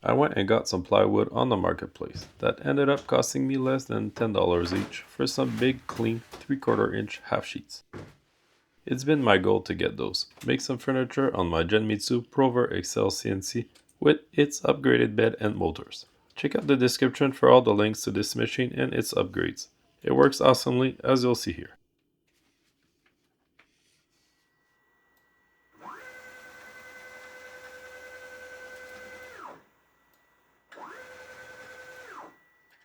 I went and got some plywood on the marketplace that ended up costing me less than $10 each for some big, clean 3/4 inch half sheets. It's been my goal to get those, make some furniture on my Genmitsu PROVerXL CNC with its upgraded bed and motors. Check out the description for all the links to this machine and its upgrades. It works awesomely, as you'll see here.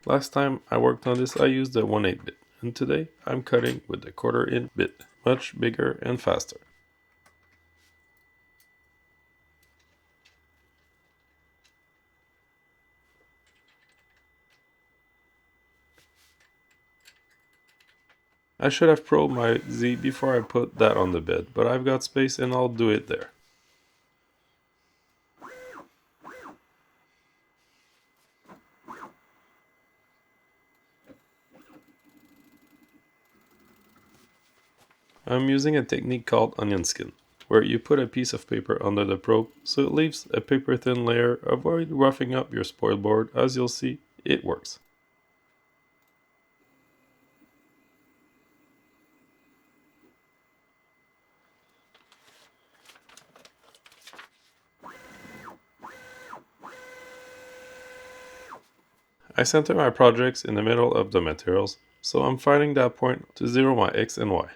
Last time I worked on this I used the 1/8 bit, and today I'm cutting with the 1/4 inch bit, much bigger and faster. I should have probed my Z before I put that on the bed, but I've got space and I'll do it there. I'm using a technique called onion skin, where you put a piece of paper under the probe so it leaves a paper thin layer. Avoid roughing up your spoil board. As you'll see, it works. I center my projects in the middle of the materials, so I'm finding that point to zero my X and Y.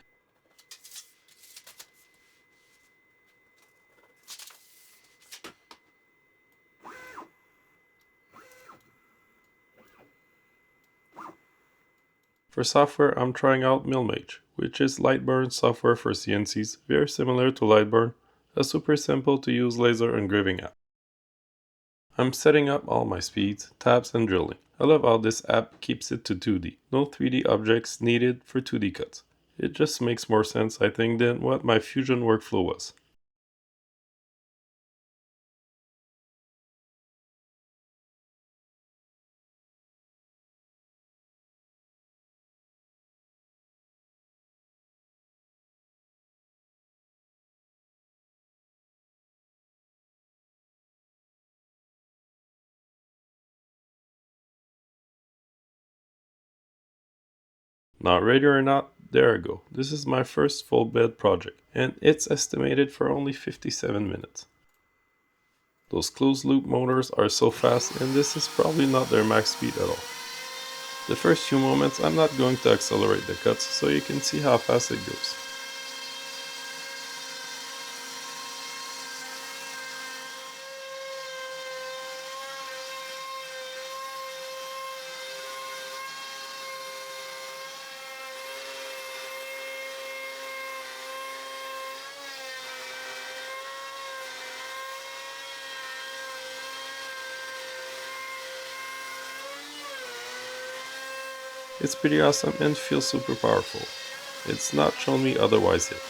For software, I'm trying out MillMage, which is Lightburn software for CNCs, very similar to Lightburn, a super simple to use laser engraving app. I'm setting up all my speeds, tabs, and drilling. I love how this app keeps it to 2D. No 3D objects needed for 2D cuts. It just makes more sense, I think, than what my Fusion workflow was. Not ready or not, there I go. This is my first full bed project, and it's estimated for only 57 minutes. Those closed loop motors are so fast, and this is probably not their max speed at all. The first few moments I'm not going to accelerate the cuts so you can see how fast it goes. It's pretty awesome and feels super powerful. It's not shown me otherwise yet.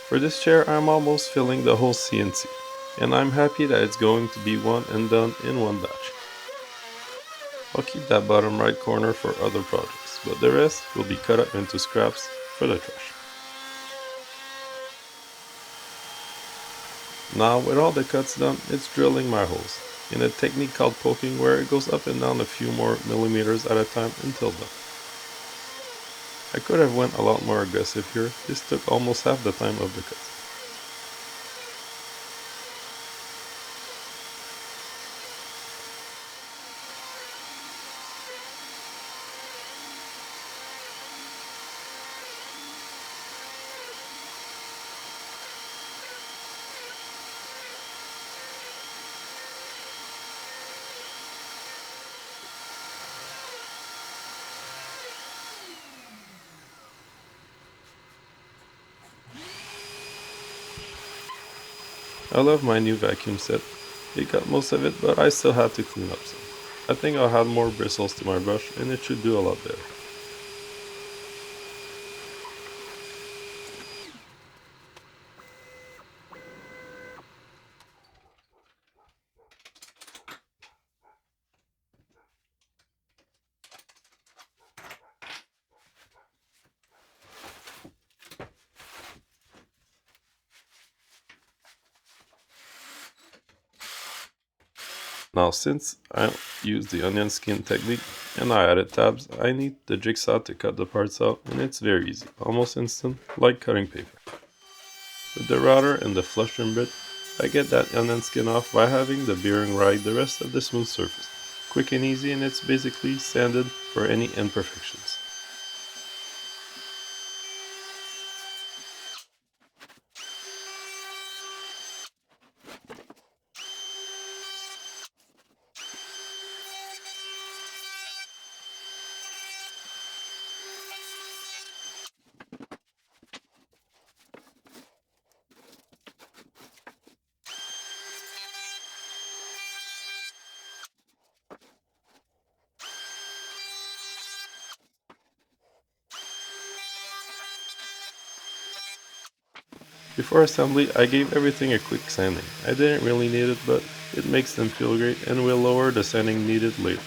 For this chair I'm almost filling the whole CNC, and I'm happy that it's going to be one and done in one batch. I'll keep that bottom right corner for other projects, but the rest will be cut up into scraps for the trash. Now with all the cuts done, it's drilling my holes, in a technique called poking where it goes up and down a few more millimeters at a time until done. I could have went a lot more aggressive here, this took almost half the time of the cuts. I love my new vacuum set. It got most of it, but I still had to clean up some. I think I'll add more bristles to my brush and it should do a lot better. Now since I use the onion skin technique and I added tabs, I need the jigsaw to cut the parts out, and it's very easy, almost instant, like cutting paper. With the router and the flush trim bit, I get that onion skin off by having the bearing ride the rest of the smooth surface. Quick and easy, and it's basically sanded for any imperfections. Before assembly, I gave everything a quick sanding. I didn't really need it, but it makes them feel great and will lower the sanding needed later.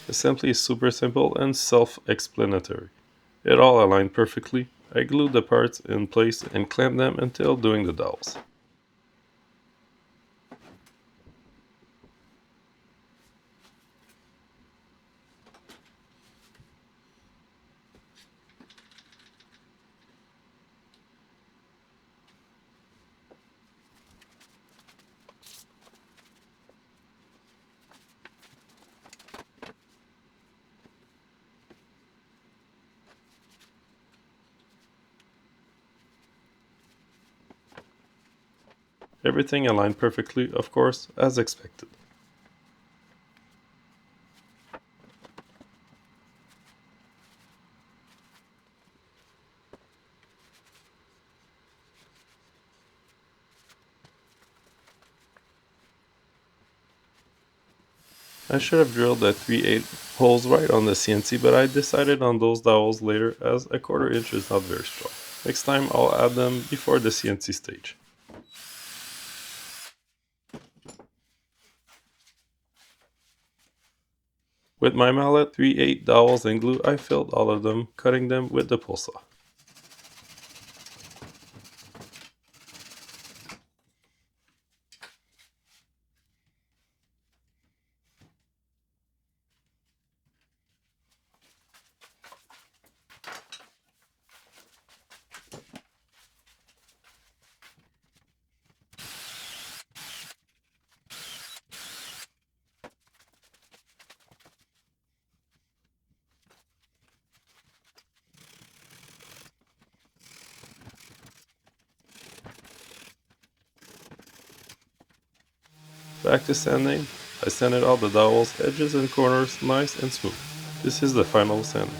Assembly is super simple and self-explanatory. It all aligned perfectly. I glued the parts in place and clamped them until doing the dowels. Everything aligned perfectly, of course, as expected. I should have drilled the 3/8 holes right on the CNC, but I decided on those dowels later as a 1/4 inch is not very strong. Next time I'll add them before the CNC stage. With my mallet, 3/8 dowels and glue, I filled all of them, cutting them with the pull saw. Back to sanding, I sanded all the dowels, edges and corners nice and smooth. This is the final sanding.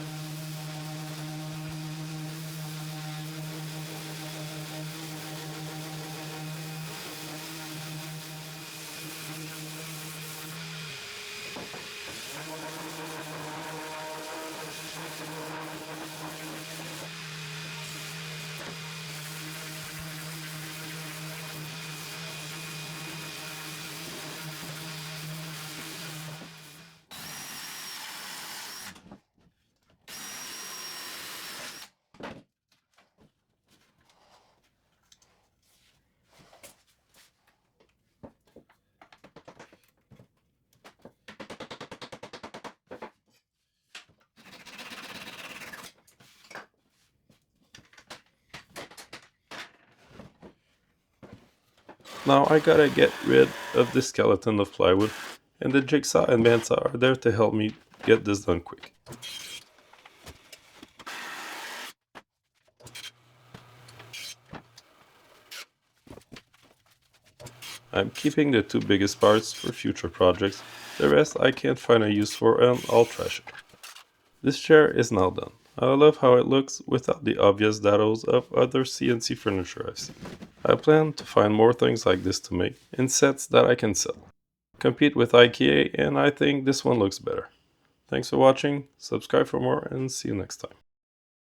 Now I gotta get rid of this skeleton of plywood, and the jigsaw and bandsaw are there to help me get this done quick. I'm keeping the 2 biggest parts for future projects, the rest I can't find a use for and I'll trash it. This chair is now done. I love how it looks without the obvious dados of other CNC furniture I've seen. I plan to find more things like this to make in sets that I can sell. compete with IKEA, and I think this one looks better. Thanks for watching, subscribe for more, and see you next time.